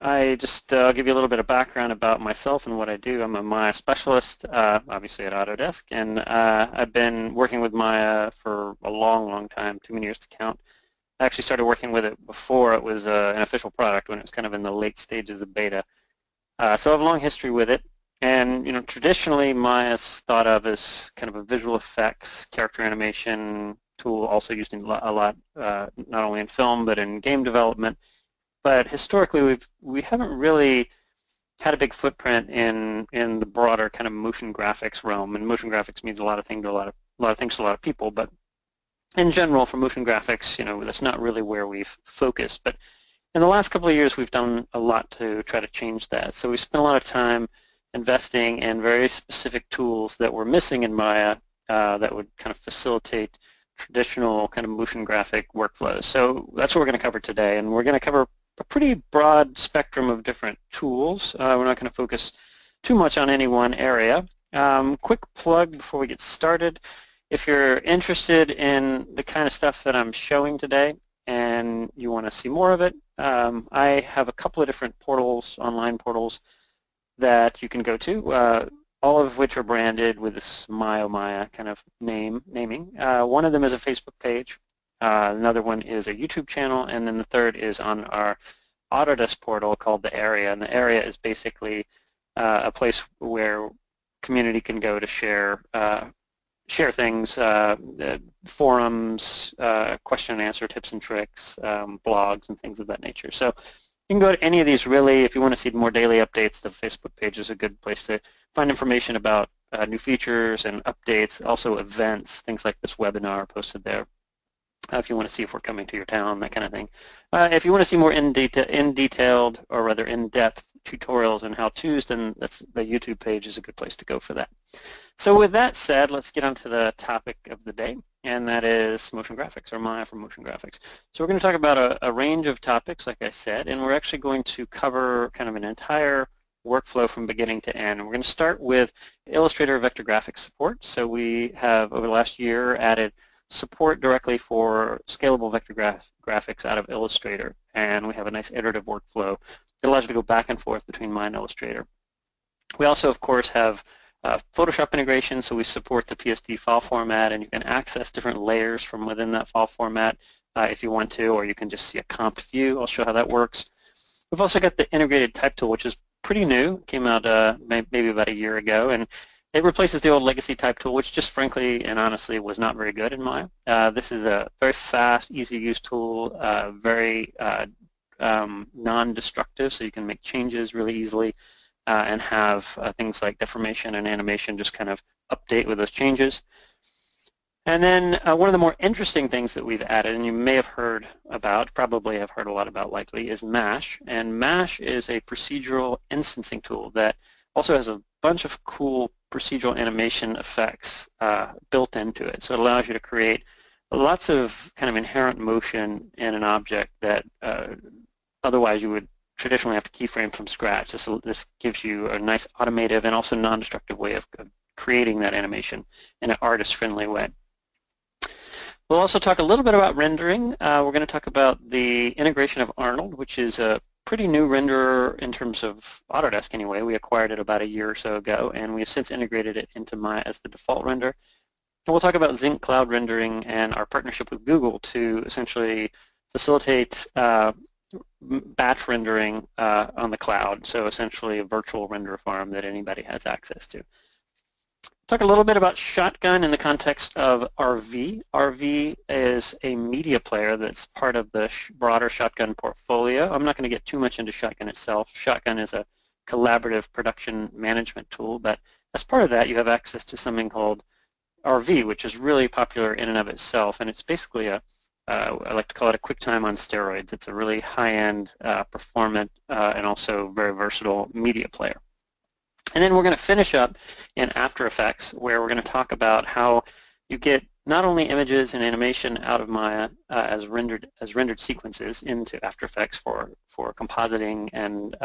I'll give you a little bit of background about myself and what I do. I'm a Maya specialist, obviously at Autodesk, and I've been working with Maya for a long, long time, too many years to count. I actually started working with it before it was an official product, when it was kind of in the late stages of beta. So I have a long history with it, and traditionally Maya's thought of as kind of a visual effects, character animation tool, also used in a lot, not only in film but in game development. But historically, we haven't really had a big footprint in the broader kind of motion graphics realm. And motion graphics means a lot of things to a lot of people. But in general, for motion graphics, that's not really where we've focused. But in the last couple of years, we've done a lot to try to change that. So we spent a lot of time investing in very specific tools that were missing in Maya that would kind of facilitate traditional kind of motion graphic workflows. So that's what we're going to cover today, and we're going to cover a pretty broad spectrum of different tools. We're not going to focus too much on any one area. Quick plug before we get started. If you're interested in the kind of stuff that I'm showing today and you want to see more of it, I have a couple of different portals, online portals, that you can go to, all of which are branded with this Maya kind of naming. One of them is a Facebook page. Another one is a YouTube channel, and then the third is on our Autodesk portal called The Area. And the Area is basically a place where community can go to share things, forums, question and answer, tips and tricks, blogs, and things of that nature. So you can go to any of these, really. If you want to see more daily updates, the Facebook page is a good place to find information about new features and updates, also events, things like this webinar posted there. If you want to see if we're coming to your town, that kind of thing. If you want to see more in-detailed, or rather in-depth tutorials and how-tos, then the YouTube page is a good place to go for that. So with that said, let's get on to the topic of the day, and that is motion graphics, or Maya for motion graphics. So we're going to talk about a range of topics, like I said, and we're actually going to cover kind of an entire workflow from beginning to end. And we're going to start with Illustrator vector graphics support. So we have, over the last year, added support directly for scalable vector graphics out of Illustrator, and we have a nice iterative workflow that allows you to go back and forth between Maya and Illustrator. We also, of course, have Photoshop integration, so we support the PSD file format, and you can access different layers from within that file format if you want to, or you can just see a comped view. I'll show how that works. We've also got the integrated type tool, which is pretty new. It came out maybe about a year ago, and it replaces the old legacy type tool, which just frankly and honestly was not very good in Maya. This is a very fast, easy-to-use tool, very non-destructive, so you can make changes really easily and have things like deformation and animation just kind of update with those changes. And then one of the more interesting things that we've added, and you may have heard about, probably have heard a lot about likely, is Mesh. And Mesh is a procedural instancing tool that also has a bunch of cool procedural animation effects built into it. So it allows you to create lots of kind of inherent motion in an object that otherwise you would traditionally have to keyframe from scratch. This gives you a nice automative and also non-destructive way of creating that animation in an artist-friendly way. We'll also talk a little bit about rendering. We're going to talk about the integration of Arnold, which is a pretty new renderer in terms of Autodesk anyway. We acquired it about a year or so ago, and we have since integrated it into Maya as the default render. And we'll talk about Zinc Cloud rendering and our partnership with Google to essentially facilitate batch rendering on the cloud, so essentially a virtual render farm that anybody has access to. Talk a little bit about Shotgun in the context of RV. RV is a media player that's part of the broader Shotgun portfolio. I'm not going to get too much into Shotgun itself. Shotgun is a collaborative production management tool, but as part of that you have access to something called RV, which is really popular in and of itself, and it's basically I like to call it a QuickTime on steroids. It's a really high-end, performant, and also very versatile media player. And then we're going to finish up in After Effects, where we're going to talk about how you get not only images and animation out of Maya as rendered sequences into After Effects for compositing and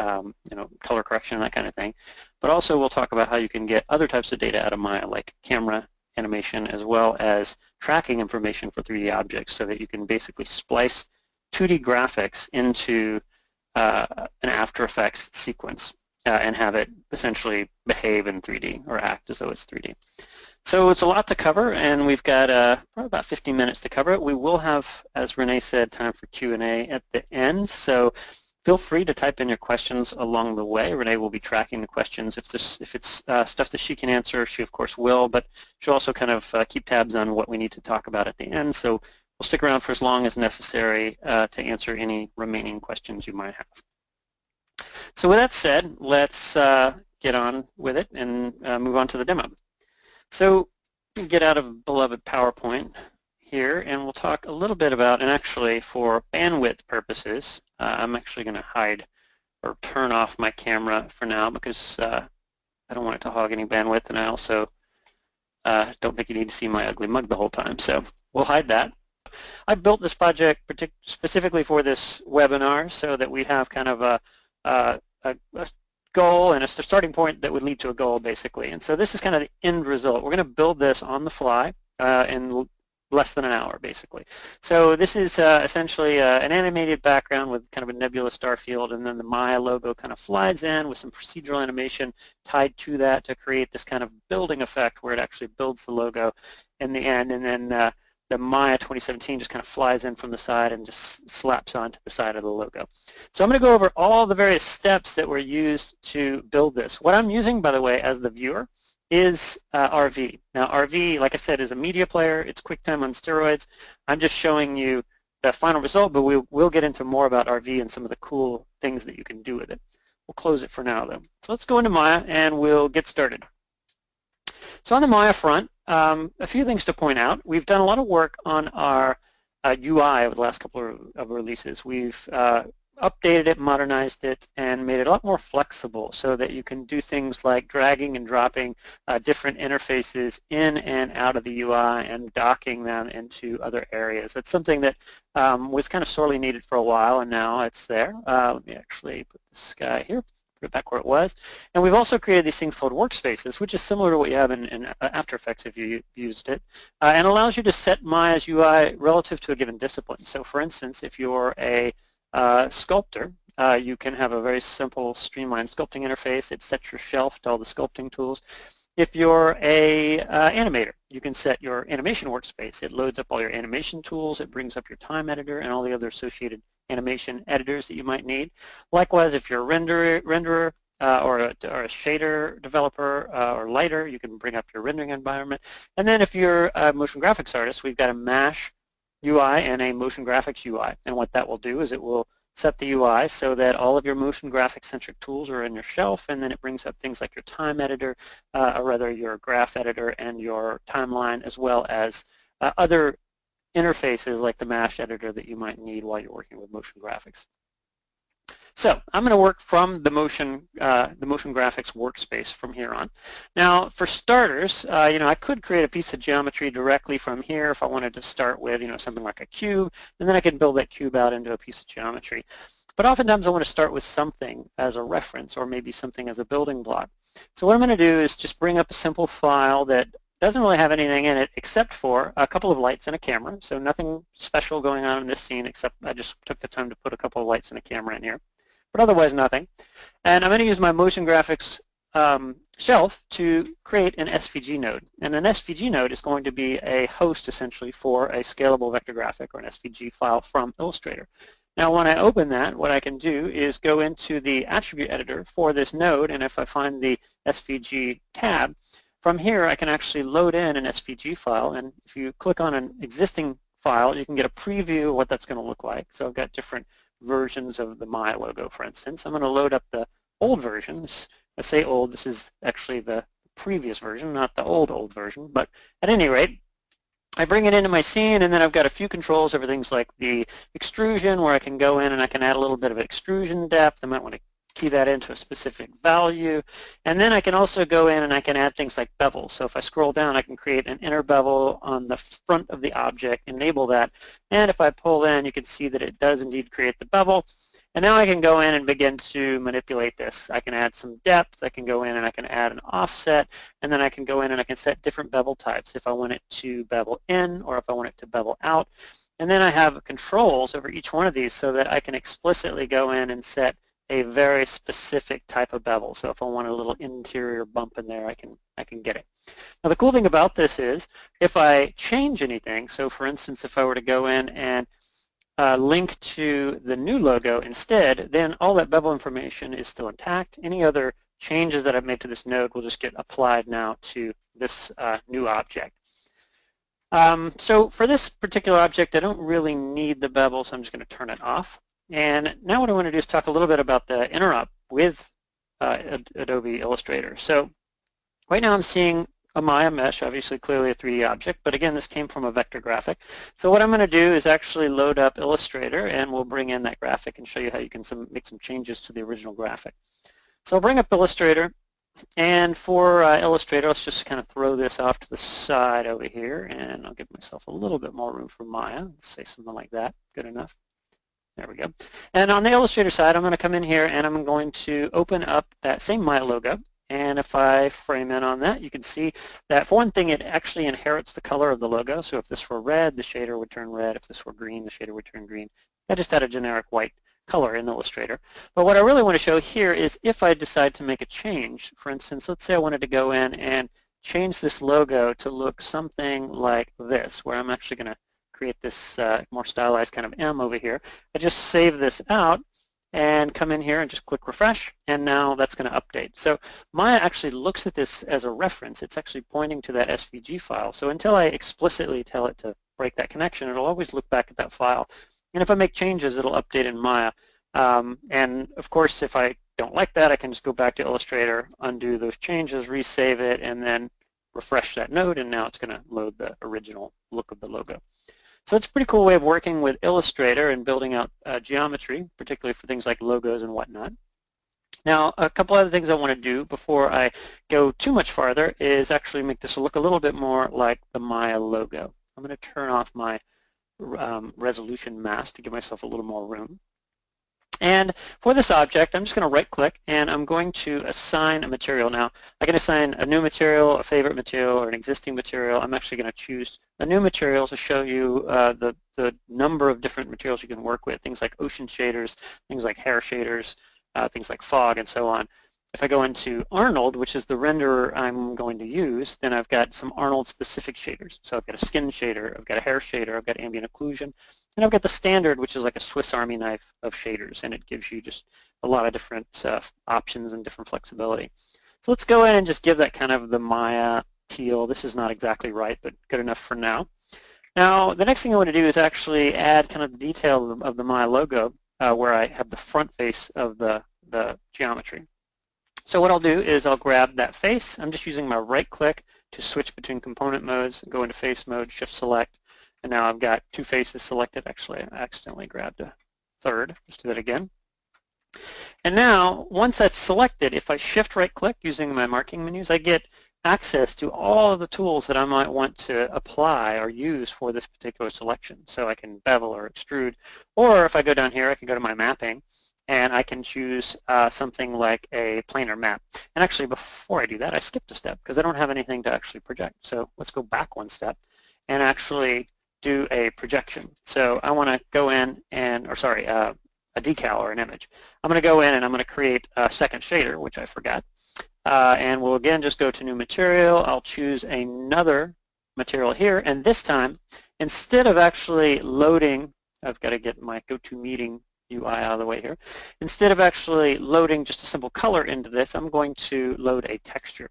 color correction and that kind of thing, but also we'll talk about how you can get other types of data out of Maya, like camera animation, as well as tracking information for 3D objects, so that you can basically splice 2D graphics into an After Effects sequence and have it essentially behave in 3D or act as though it's 3D. So it's a lot to cover, and we've got probably about 15 minutes to cover it. We will have, as Renee said, time for Q&A at the end, so feel free to type in your questions along the way. Renee will be tracking the questions. If it's stuff that she can answer, she of course will, but she'll also kind of keep tabs on what we need to talk about at the end, so we'll stick around for as long as necessary to answer any remaining questions you might have. So with that said, let's get on with it and move on to the demo. So get out of beloved PowerPoint here, and we'll talk a little bit about, and actually for bandwidth purposes, I'm actually going to hide or turn off my camera for now because I don't want it to hog any bandwidth, and I also don't think you need to see my ugly mug the whole time, so we'll hide that. I built this project specifically for this webinar so that we have kind of a goal and a starting point that would lead to a goal, basically. And so this is kind of the end result. We're going to build this on the fly in less than an hour, basically. So this is essentially an animated background with kind of a nebula star field, and then the Maya logo kind of flies in with some procedural animation tied to that to create this kind of building effect where it actually builds the logo in the end, and then the Maya 2017 just kind of flies in from the side and just slaps onto the side of the logo. So I'm going to go over all the various steps that were used to build this. What I'm using, by the way, as the viewer is RV. Now RV, like I said, is a media player. It's QuickTime on steroids. I'm just showing you the final result, but we'll get into more about RV and some of the cool things that you can do with it. We'll close it for now, though. So let's go into Maya and we'll get started. So on the Maya front, a few things to point out. We've done a lot of work on our UI over the last couple of releases. We've updated it, modernized it, and made it a lot more flexible so that you can do things like dragging and dropping different interfaces in and out of the UI and docking them into other areas. That's something that was kind of sorely needed for a while, and now it's there. Let me actually put this guy here. Put it back where it was. And we've also created these things called workspaces, which is similar to what you have in After Effects if you used it, and allows you to set Maya's UI relative to a given discipline. So for instance, if you're a sculptor, you can have a very simple streamlined sculpting interface. It sets your shelf to all the sculpting tools. If you're a animator, you can set your animation workspace. It loads up all your animation tools. It brings up your time editor and all the other associated animation editors that you might need. Likewise, if you're a renderer or a shader developer or lighter, you can bring up your rendering environment. And then if you're a motion graphics artist, we've got a MASH UI and a motion graphics UI. And what that will do is it will set the UI so that all of your motion graphics centric tools are in your shelf, and then it brings up things like your time editor, or rather your graph editor and your timeline, as well as other interfaces like the MASH editor that you might need while you're working with motion graphics. So I'm going to work from the motion graphics workspace from here on. Now, for starters, I could create a piece of geometry directly from here if I wanted to start with, something like a cube, and then I can build that cube out into a piece of geometry. But oftentimes I want to start with something as a reference, or maybe something as a building block. So what I'm going to do is just bring up a simple file that doesn't really have anything in it except for a couple of lights and a camera. So nothing special going on in this scene, except I just took the time to put a couple of lights and a camera in here. But otherwise nothing. And I'm going to use my motion graphics shelf to create an SVG node. And an SVG node is going to be a host, essentially, for a scalable vector graphic or an SVG file from Illustrator. Now, when I open that, what I can do is go into the attribute editor for this node, and if I find the SVG tab, from here I can actually load in an SVG file, and if you click on an existing file, you can get a preview of what that's going to look like. So I've got different versions of the Maya logo, for instance. I'm going to load up the old version. I say old, this is actually the previous version, not the old version, but at any rate, I bring it into my scene, and then I've got a few controls over things like the extrusion, where I can go in and I can add a little bit of extrusion depth. I might want to key that into a specific value, and then I can also go in and I can add things like bevels. So if I scroll down, I can create an inner bevel on the front of the object, enable that, and if I pull in, you can see that it does indeed create the bevel. And now I can go in and begin to manipulate this. I can add some depth, I can go in and I can add an offset, and then I can go in and I can set different bevel types if I want it to bevel in or if I want it to bevel out. And then I have controls over each one of these so that I can explicitly go in and set a very specific type of bevel. So if I want a little interior bump in there, I can get it. Now the cool thing about this is if I change anything, so for instance if I were to go in and link to the new logo instead, then all that bevel information is still intact. Any other changes that I've made to this node will just get applied now to this new object. So for this particular object, I don't really need the bevel, so I'm just going to turn it off. And now what I want to do is talk a little bit about the interop with Adobe Illustrator. So right now I'm seeing a Maya mesh, obviously clearly a 3D object, but again this came from a vector graphic. So what I'm going to do is actually load up Illustrator and we'll bring in that graphic and show you how you can make some changes to the original graphic. So I'll bring up Illustrator, and for Illustrator let's just kind of throw this off to the side over here, and I'll give myself a little bit more room for Maya. Let's say something like that. Good enough. There we go. And on the Illustrator side I'm going to come in here and I'm going to open up that same Maya logo. And if I frame in on that, you can see that for one thing, it actually inherits the color of the logo. So if this were red, the shader would turn red. If this were green, the shader would turn green. I just had a generic white color in Illustrator. But what I really want to show here is if I decide to make a change, for instance, let's say I wanted to go in and change this logo to look something like this, where I'm actually going to create this more stylized kind of M over here. I just save this out and come in here and just click refresh, and now that's going to update. So Maya actually looks at this as a reference. It's actually pointing to that SVG file. So until I explicitly tell it to break that connection, it'll always look back at that file. And if I make changes, it'll update in Maya. And of course, if I don't like that, I can just go back to Illustrator, undo those changes, resave it, and then refresh that node, and now it's going to load the original look of the logo. So it's a pretty cool way of working with Illustrator and building out geometry, particularly for things like logos and whatnot. Now, a couple other things I want to do before I go too much farther is actually make this look a little bit more like the Maya logo. I'm going to turn off my resolution mask to give myself a little more room. And for this object, I'm just going to right-click, and I'm going to assign a material. Now, I can assign a new material, a favorite material, or an existing material. I'm actually going to choose a new material to show you the number of different materials you can work with, things like ocean shaders, things like hair shaders, things like fog, and so on. If I go into Arnold, which is the renderer I'm going to use, then I've got some Arnold-specific shaders. So I've got a skin shader, I've got a hair shader, I've got ambient occlusion, and I've got the standard, which is like a Swiss Army knife of shaders, and it gives you just a lot of different options and different flexibility. So let's go in and just give that kind of the Maya teal. This is not exactly right, but good enough for now. Now, the next thing I want to do is actually add kind of the detail of the Maya logo, where I have the front face of the geometry. So what I'll do is I'll grab that face. I'm just using my right click to switch between component modes, go into face mode, shift select, and now I've got two faces selected. Actually, I accidentally grabbed a third. Let's do that again. And now, once that's selected, if I shift right click using my marking menus, I get access to all of the tools that I might want to apply or use for this particular selection. So I can bevel or extrude, or if I go down here, I can go to my mapping, and I can choose something like a planar map. And actually, before I do that, I skipped a step because I don't have anything to actually project. So let's go back one step and actually do a projection. So I want to go in and, or sorry, a decal or an image. I'm going to go in and I'm going to create a second shader, which I forgot. And we'll again just go to new material. I'll choose another material here, and this time, instead of actually loading, I've got to get my GoToMeeting UI out of the way here. Instead of actually loading just a simple color into this, I'm going to load a texture.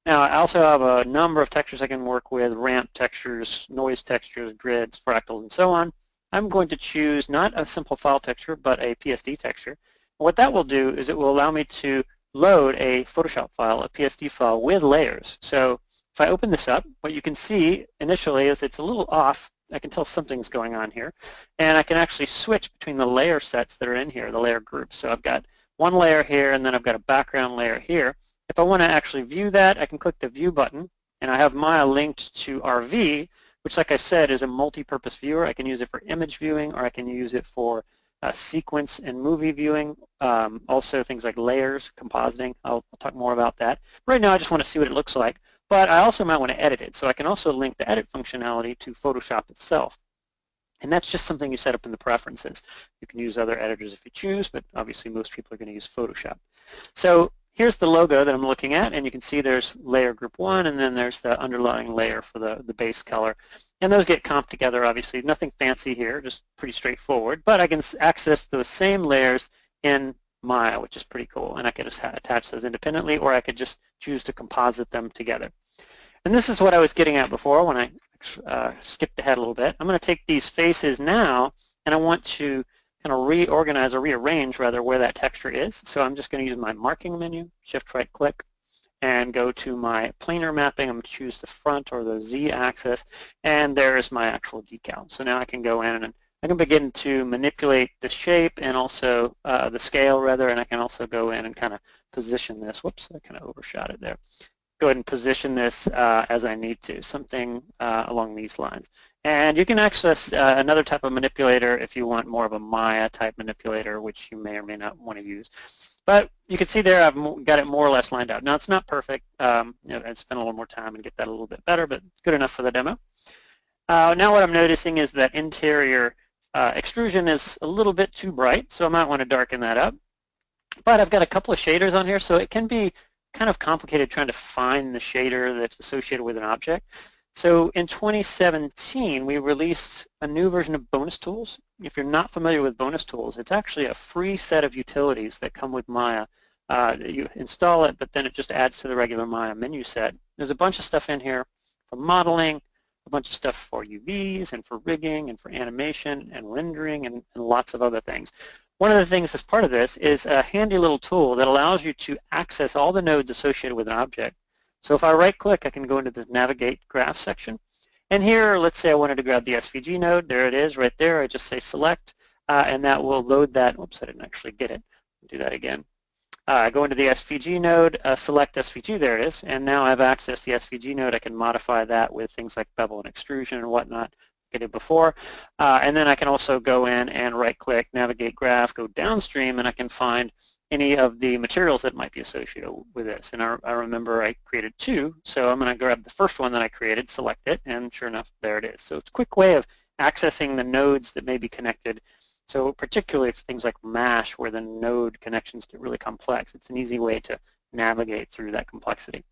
Now, I also have a number of textures I can work with: ramp textures, noise textures, grids, fractals, and so on. I'm going to choose not a simple file texture, but a PSD texture. What that will do is it will allow me to load a Photoshop file, a PSD file with layers. So if I open this up, what you can see initially is it's a little off. I can tell something's going on here, and I can actually switch between the layer sets that are in here, the layer groups. So I've got one layer here, and then I've got a background layer here. If I want to actually view that, I can click the View button, and I have Maya linked to RV, which, like I said, is a multi-purpose viewer. I can use it for image viewing, or I can use it for sequence and movie viewing, also things like layers, compositing. I'll talk more about that. Right now I just want to see what it looks like, but I also might want to edit it, so I can also link the edit functionality to Photoshop itself. And that's just something you set up in the preferences. You can use other editors if you choose, but obviously most people are going to use Photoshop. So here's the logo that I'm looking at, and you can see there's layer group 1, and then there's the underlying layer for the base color. And those get comped together, obviously. Nothing fancy here, just pretty straightforward. But I can access those same layers in Maya, which is pretty cool. And I can just attach those independently, or I could just choose to composite them together. And this is what I was getting at before when I skipped ahead a little bit. I'm going to take these faces now, and I want to kind of reorganize or rearrange, rather, where that texture is. So I'm just going to use my marking menu, shift right click, and go to my planar mapping. I'm going to choose the front or the Z axis, and there is my actual decal. So now I can go in and I can begin to manipulate the shape and also the scale, rather, and I can also go in and kind of position this. Whoops, I kind of overshot it there. Go ahead and position this as I need to, something along these lines. And you can access another type of manipulator if you want more of a Maya type manipulator, which you may or may not want to use. But you can see there I've got it more or less lined out. Now it's not perfect. I'd spend a little more time and get that a little bit better, but good enough for the demo. Now what I'm noticing is that interior extrusion is a little bit too bright, so I might want to darken that up. But I've got a couple of shaders on here, so it can be kind of complicated trying to find the shader that's associated with an object. So in 2017, we released a new version of bonus tools. If you're not familiar with bonus tools, it's actually a free set of utilities that come with Maya. You install it, but then it just adds to the regular Maya menu set. There's a bunch of stuff in here for modeling, a bunch of stuff for UVs and for rigging and for animation and rendering and lots of other things. One of the things that's part of this is a handy little tool that allows you to access all the nodes associated with an object. So if I right-click, I can go into the Navigate Graph section. And here, let's say I wanted to grab the SVG node. There it is right there. I just say Select, and that will load that. Oops, I didn't actually get it. I'll do that again. I go into the SVG node, select SVG, there it is, and now I've accessed the SVG node. I can modify that with things like bevel and extrusion and whatnot I did before. And then I can also go in and right-click, navigate graph, go downstream, and I can find any of the materials that might be associated with this. And I remember I created two, so I'm going to grab the first one that I created, select it, and sure enough, there it is. So it's a quick way of accessing the nodes that may be connected. So particularly for things like MASH, where the node connections get really complex, it's an easy way to navigate through that complexity.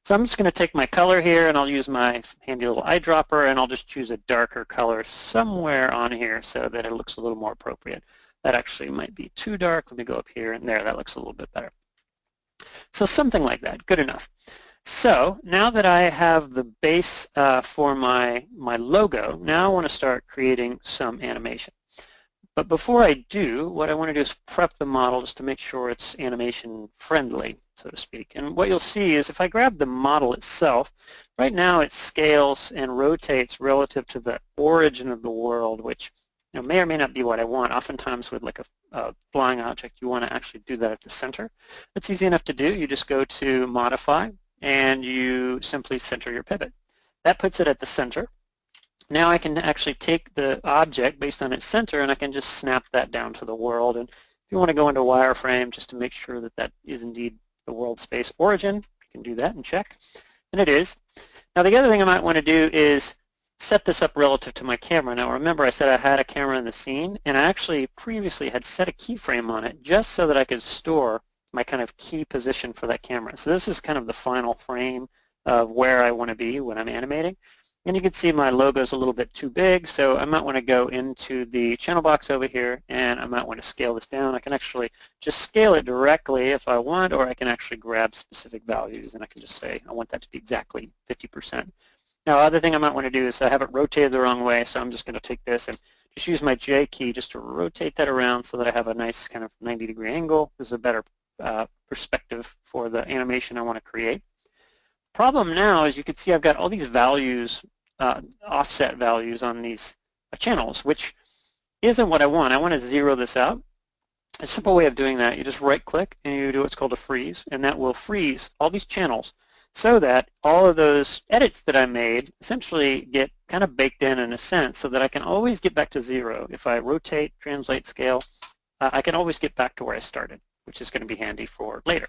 So I'm just going to take my color here, and I'll use my handy little eyedropper, and I'll just choose a darker color somewhere on here so that it looks a little more appropriate. That actually might be too dark. Let me go up here, and there, that looks a little bit better. So something like that, good enough. So now that I have the base for my logo, now I want to start creating some animation. But before I do, what I want to do is prep the model just to make sure it's animation friendly, so to speak. And what you'll see is if I grab the model itself, right now it scales and rotates relative to the origin of the world, which may or may not be what I want. Oftentimes with like a flying object, you want to actually do that at the center. It's easy enough to do. You just go to Modify, and you simply center your pivot. That puts it at the center. Now I can actually take the object based on its center, and I can just snap that down to the world. And if you want to go into wireframe just to make sure that that is indeed the world space origin, you can do that and check. And it is. Now the other thing I might want to do is set this up relative to my camera. Now remember, I said I had a camera in the scene, and I actually previously had set a keyframe on it just so that I could store my kind of key position for that camera. So this is kind of the final frame of where I want to be when I'm animating. And you can see my logo is a little bit too big, so I might want to go into the channel box over here, and I might want to scale this down. I can actually just scale it directly if I want, or I can actually grab specific values, and I can just say I want that to be exactly 50%. Now, other thing I might want to do is I have it rotated the wrong way, so I'm just going to take this and just use my J key just to rotate that around so that I have a nice kind of 90-degree angle. This is a better perspective for the animation I want to create. Problem now is you can see I've got all these values, offset values on these channels, which isn't what I want. I want to zero this out. A simple way of doing that, you just right-click and you do what's called a freeze, and that will freeze all these channels so that all of those edits that I made essentially get kind of baked in a sense so that I can always get back to zero. If I rotate, translate, scale, I can always get back to where I started, which is going to be handy for later.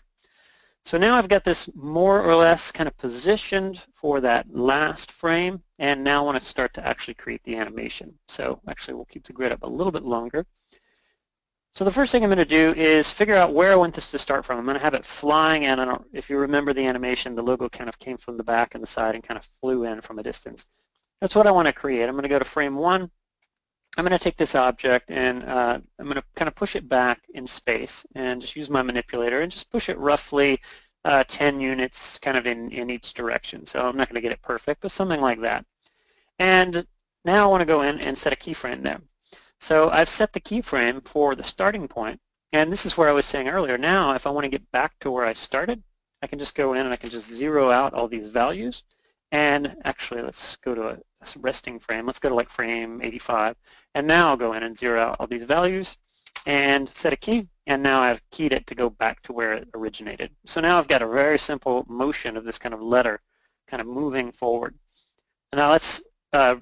So now I've got this more or less kind of positioned for that last frame, and now I want to start to actually create the animation. So actually we'll keep the grid up a little bit longer. So the first thing I'm going to do is figure out where I want this to start from. I'm going to have it flying, and I don't, if you remember the animation, the logo kind of came from the back and the side and kind of flew in from a distance. That's what I want to create. I'm going to go to frame 1. I'm going to take this object and I'm going to kind of push it back in space and just use my manipulator and just push it roughly 10 units kind of in each direction. So I'm not going to get it perfect, but something like that. And now I want to go in and set a keyframe there. So I've set the keyframe for the starting point, and this is where I was saying earlier. Now if I want to get back to where I started, I can just go in and I can just zero out all these values. And actually, let's go to a resting frame. Let's go to like frame 85. And now I'll go in and zero out all these values and set a key. And now I've keyed it to go back to where it originated. So now I've got a very simple motion of this kind of letter kind of moving forward. And now that's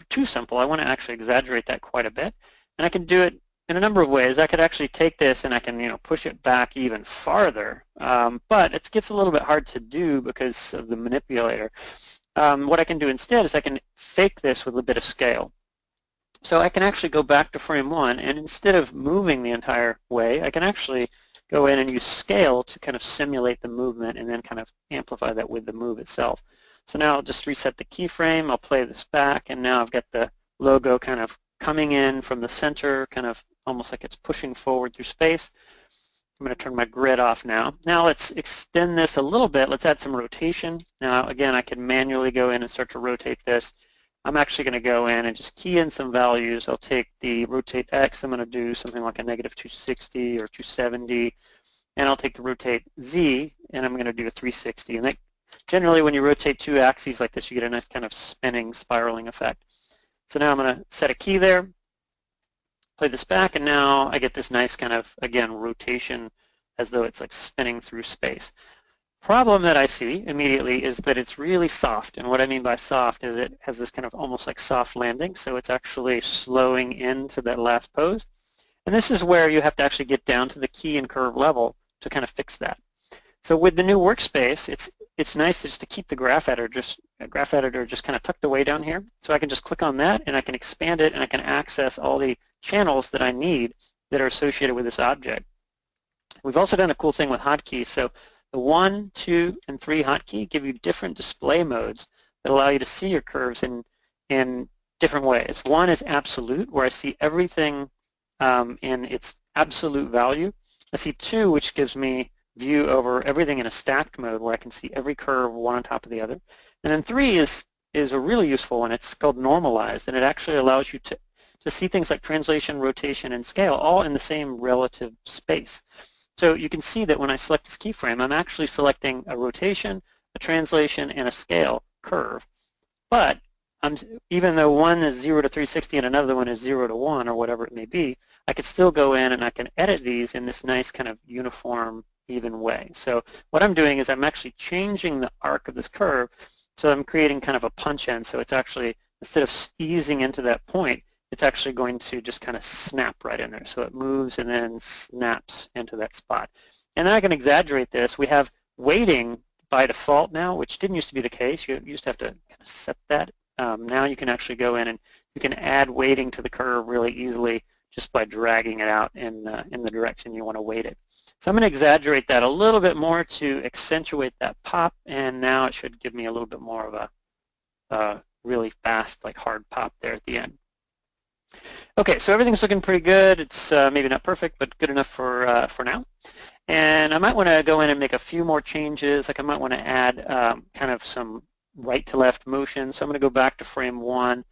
too simple. I want to actually exaggerate that quite a bit. And I can do it in a number of ways. I could actually take this and I can push it back even farther. But it gets a little bit hard to do because of the manipulator. What I can do instead is I can fake this with a bit of scale. So I can actually go back to frame 1, and instead of moving the entire way, I can actually go in and use scale to kind of simulate the movement and then kind of amplify that with the move itself. So now I'll just reset the keyframe, I'll play this back, and now I've got the logo kind of coming in from the center, kind of almost like it's pushing forward through space. I'm going to turn my grid off now. Now let's extend this a little bit. Let's add some rotation. Now again, I can manually go in and start to rotate this. I'm actually going to go in and just key in some values. I'll take the rotate X. I'm going to do something like a -260 or 270. And I'll take the rotate Z, and I'm going to do a 360. And that, generally, when you rotate two axes like this, you get a nice kind of spinning, spiraling effect. So now I'm going to set a key there. Play this back, and now I get this nice kind of, again, rotation as though it's like spinning through space. Problem that I see immediately is that it's really soft, and what I mean by soft is it has this kind of almost like soft landing, so it's actually slowing into that last pose. And this is where you have to actually get down to the key and curve level to kind of fix that. So with the new workspace, it's nice just to keep the graph editor just kind of tucked away down here. So I can just click on that, and I can expand it, and I can access all the channels that I need that are associated with this object. We've also done a cool thing with hotkeys. So the 1, 2, and 3 hotkey give you different display modes that allow you to see your curves in different ways. 1 is absolute, where I see everything in its absolute value. I see 2, which gives me view over everything in a stacked mode, where I can see every curve one on top of the other. And then 3 is a really useful one. It's called normalized, and it actually allows you to see things like translation, rotation, and scale all in the same relative space. So you can see that when I select this keyframe, I'm actually selecting a rotation, a translation, and a scale curve. But even though one is 0 to 360 and another one is 0 to 1 or whatever it may be, I could still go in and I can edit these in this nice kind of uniform, even way. So what I'm doing is I'm actually changing the arc of this curve, so I'm creating kind of a punch end. So it's actually, instead of easing into that point, it's actually going to just kind of snap right in there. So it moves and then snaps into that spot. And then I can exaggerate this. We have weighting by default now, which didn't used to be the case. You used to have to kind of set that. Now you can actually go in and you can add weighting to the curve really easily just by dragging it out in the direction you want to weight it. So I'm going to exaggerate that a little bit more to accentuate that pop, and now it should give me a little bit more of a really fast, like hard pop there at the end. Okay, so everything's looking pretty good. It's maybe not perfect, but good enough for now. And I might want to go in and make a few more changes. Like I might want to add kind of some right to left motion. So I'm going to go back to frame 1,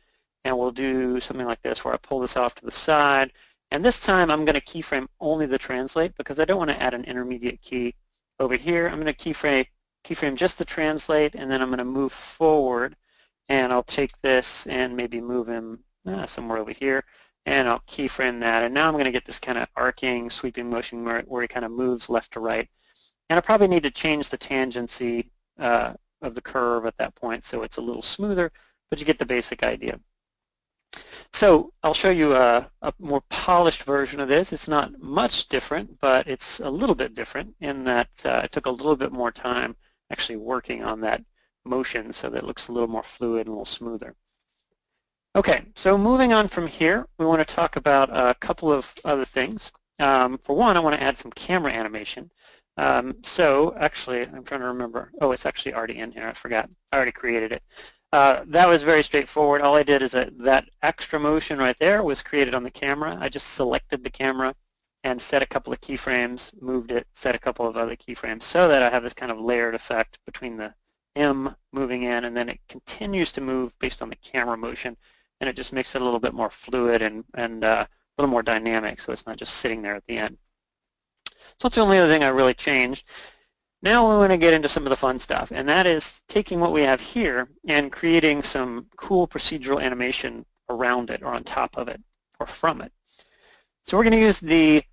and we'll do something like this where I pull this off to the side. And this time I'm going to keyframe only the translate because I don't want to add an intermediate key over here. I'm going to keyframe just the translate, and then I'm going to move forward, and I'll take this and maybe move him somewhere over here, and I'll keyframe that. And now I'm going to get this kind of arcing, sweeping motion where he kind of moves left to right. And I probably need to change the tangency of the curve at that point so it's a little smoother, but you get the basic idea. So I'll show you a more polished version of this. It's not much different, but it's a little bit different in that it took a little bit more time actually working on that motion so that it looks a little more fluid and a little smoother. Okay, so moving on from here, we want to talk about a couple of other things. For one, I want to add some camera animation. So actually, I'm trying to remember. Oh, it's actually already in here. I forgot. I already created it. That was very straightforward. All I did is that extra motion right there was created on the camera. I just selected the camera and set a couple of keyframes, moved it, set a couple of other keyframes so that I have this kind of layered effect between the M moving in, and then it continues to move based on the camera motion, and it just makes it a little bit more fluid and a little more dynamic, so it's not just sitting there at the end. So that's the only other thing I really changed. Now we want to get into some of the fun stuff, and that is taking what we have here and creating some cool procedural animation around it or on top of it or from it. So we're going to use the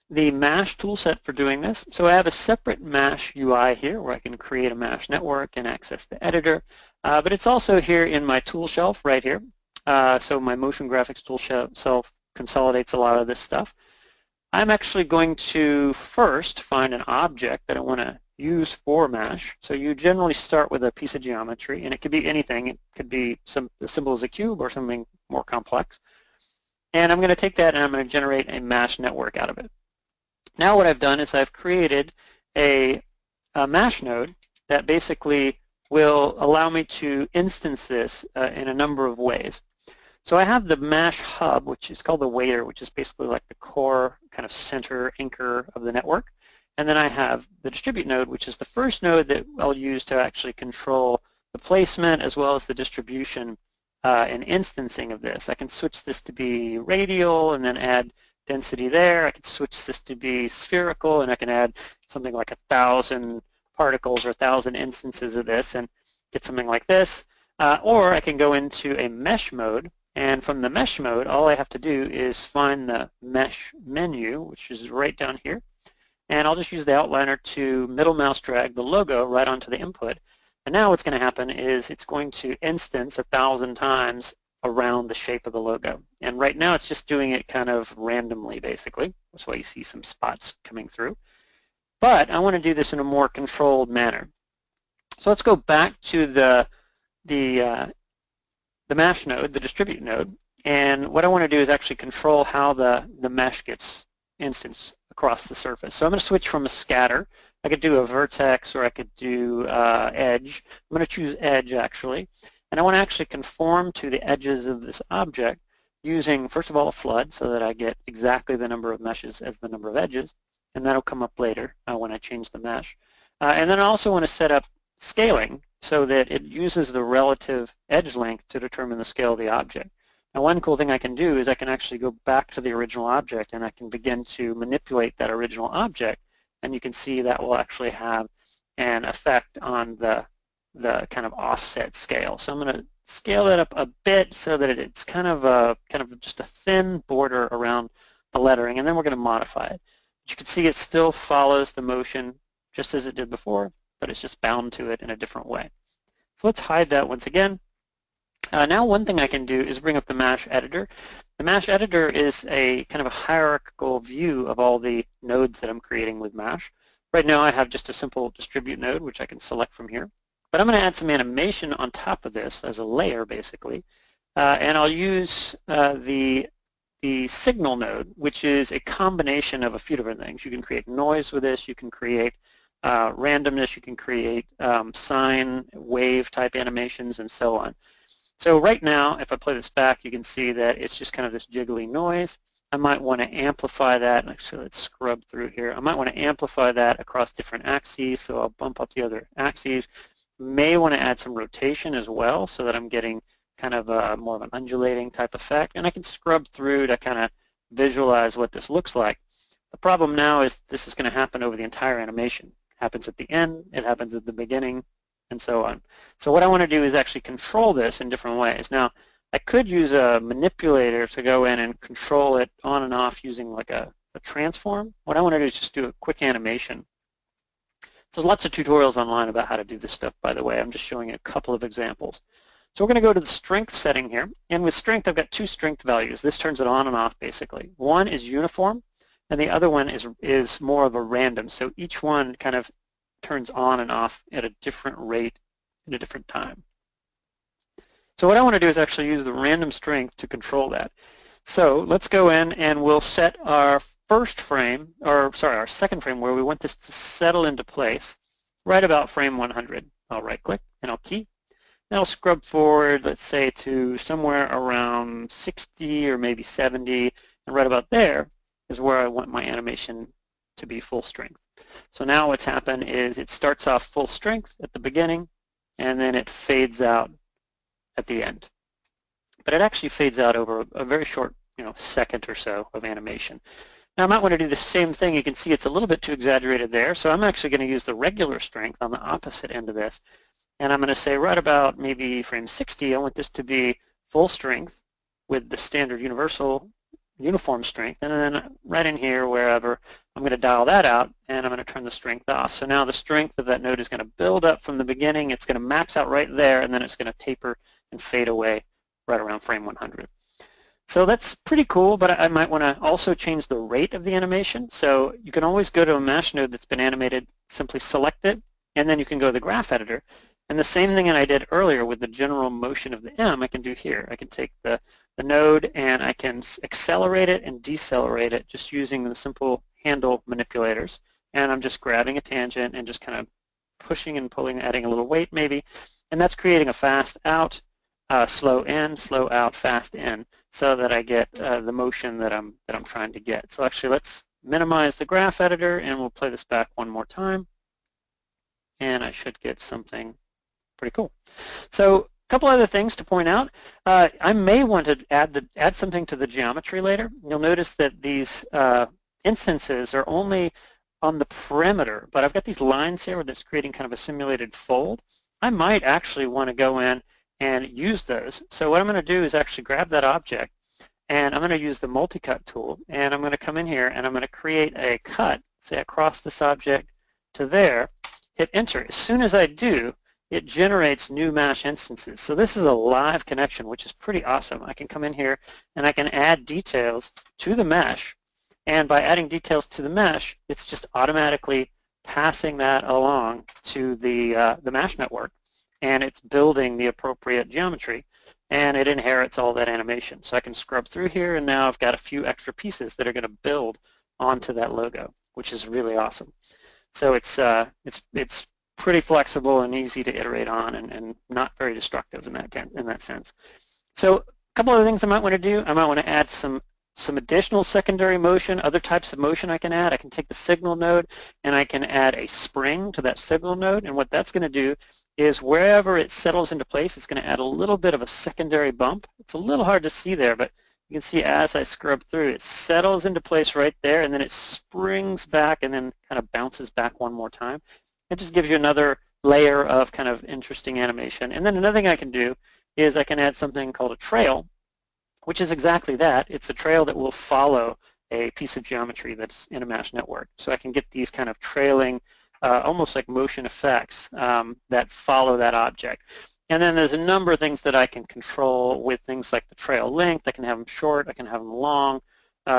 mesh toolset for doing this. So I have a separate mesh UI here where I can create a mesh network and access the editor, but it's also here in my tool shelf right here. So my motion graphics tool shelf consolidates a lot of this stuff. I'm actually going to first find an object that I want to use for mesh. So you generally start with a piece of geometry, and it could be anything. It could be as simple as a cube or something more complex. And I'm going to take that and I'm going to generate a mesh network out of it. Now what I've done is I've created a mesh node that basically will allow me to instance this in a number of ways. So I have the mesh hub, which is called the waiter, which is basically like the core kind of center anchor of the network. And then I have the distribute node, which is the first node that I'll use to actually control the placement as well as the distribution and instancing of this. I can switch this to be radial and then add density there. I can switch this to be spherical, and I can add something like 1,000 particles or 1,000 instances of this and get something like this. Or I can go into a mesh mode, and from the mesh mode, all I have to do is find the mesh menu, which is right down here, and I'll just use the outliner to middle mouse drag the logo right onto the input. And now what's going to happen is it's going to instance 1,000 times around the shape of the logo. And right now it's just doing it kind of randomly, basically. That's why you see some spots coming through. But I want to do this in a more controlled manner. So let's go back to the mesh node, the distribute node, and what I want to do is actually control how the mesh gets instanced across the surface. So I'm going to switch from a scatter. I could do a vertex or I could do edge. I'm going to choose edge actually, and I want to actually conform to the edges of this object using, first of all, a flood so that I get exactly the number of meshes as the number of edges, and that'll come up later when I change the mesh. And then I also want to set up scaling so that it uses the relative edge length to determine the scale of the object. Now one cool thing I can do is I can actually go back to the original object and I can begin to manipulate that original object, and you can see that will actually have an effect on the kind of offset scale. So I'm going to scale that up a bit so that it's kind of just a thin border around the lettering, and then we're going to modify it. But you can see it still follows the motion just as it did before, but it's just bound to it in a different way. So let's hide that once again. Now one thing I can do is bring up the mesh editor. The mesh editor is a kind of a hierarchical view of all the nodes that I'm creating with mesh. Right now I have just a simple distribute node, which I can select from here. But I'm going to add some animation on top of this as a layer, basically. And I'll use the signal node, which is a combination of a few different things. You can create noise with this. You can create randomness. You can create sine, wave type animations, and so on. So right now, if I play this back, you can see that it's just kind of this jiggly noise. I might want to amplify that. Actually, let's scrub through here. I might want to amplify that across different axes, so I'll bump up the other axes. May want to add some rotation as well so that I'm getting kind of more of an undulating type effect. And I can scrub through to kind of visualize what this looks like. The problem now is this is going to happen over the entire animation. It happens at the end, it happens at the beginning, and so on. So what I want to do is actually control this in different ways. Now, I could use a manipulator to go in and control it on and off using like a transform. What I want to do is just do a quick animation. So there's lots of tutorials online about how to do this stuff, by the way. I'm just showing you a couple of examples. So we're going to go to the strength setting here, and with strength I've got two strength values. This turns it on and off basically. One is uniform, and the other one is more of a random. So each one kind of turns on and off at a different rate at a different time. So what I want to do is actually use the random strength to control that. So let's go in and we'll set our first frame, or sorry, our second frame where we want this to settle into place right about frame 100. I'll right click and I'll key. And I'll scrub forward, let's say, to somewhere around 60 or maybe 70, and right about there is where I want my animation to be full strength. So now what's happened is it starts off full strength at the beginning, and then it fades out at the end. But it actually fades out over a very short, second or so of animation. Now I might want to do the same thing. You can see it's a little bit too exaggerated there, so I'm actually going to use the regular strength on the opposite end of this. And I'm going to say right about maybe frame 60, I want this to be full strength with the standard uniform strength. And then right in here, wherever, I'm going to dial that out, and I'm going to turn the strength off. So now the strength of that node is going to build up from the beginning. It's going to max out right there, and then it's going to taper and fade away right around frame 100. So that's pretty cool, but I might want to also change the rate of the animation. So you can always go to a mesh node that's been animated, simply select it, and then you can go to the graph editor. And the same thing that I did earlier with the general motion of the M, I can do here. I can take the node and I can accelerate it and decelerate it just using the simple handle manipulators. And I'm just grabbing a tangent and just kind of pushing and pulling, adding a little weight maybe. And that's creating a fast out, slow in, slow out, fast in, so that I get the motion that I'm trying to get. So actually let's minimize the graph editor and we'll play this back one more time. And I should get something pretty cool. So a couple other things to point out. I may want to add something to the geometry later. You'll notice that these instances are only on the perimeter, but I've got these lines here that's creating kind of a simulated fold. I might actually want to go in and use those. So what I'm going to do is actually grab that object, and I'm going to use the MultiCut tool, and I'm going to come in here and I'm going to create a cut, say across this object to there, hit enter. As soon as I do, it generates new mesh instances. So this is a live connection, which is pretty awesome. I can come in here and I can add details to the mesh, and by adding details to the mesh, it's just automatically passing that along to the mesh network, and it's building the appropriate geometry, and it inherits all that animation. So I can scrub through here, and now I've got a few extra pieces that are going to build onto that logo, which is really awesome. So it's pretty flexible and easy to iterate on, and not very destructive in that sense. So a couple other things I might want to do. I might want to add some additional secondary motion, other types of motion I can add. I can take the signal node and I can add a spring to that signal node, and what that's going to do is wherever it settles into place, it's going to add a little bit of a secondary bump. It's a little hard to see there, but you can see as I scrub through, it settles into place right there, and then it springs back and then kind of bounces back one more time. It just gives you another layer of kind of interesting animation. And then another thing I can do is I can add something called a trail, which is exactly that. It's a trail that will follow a piece of geometry that's in a mesh network. So I can get these kind of trailing, almost like motion effects that follow that object. And then there's a number of things that I can control with things like the trail length. I can have them short, I can have them long,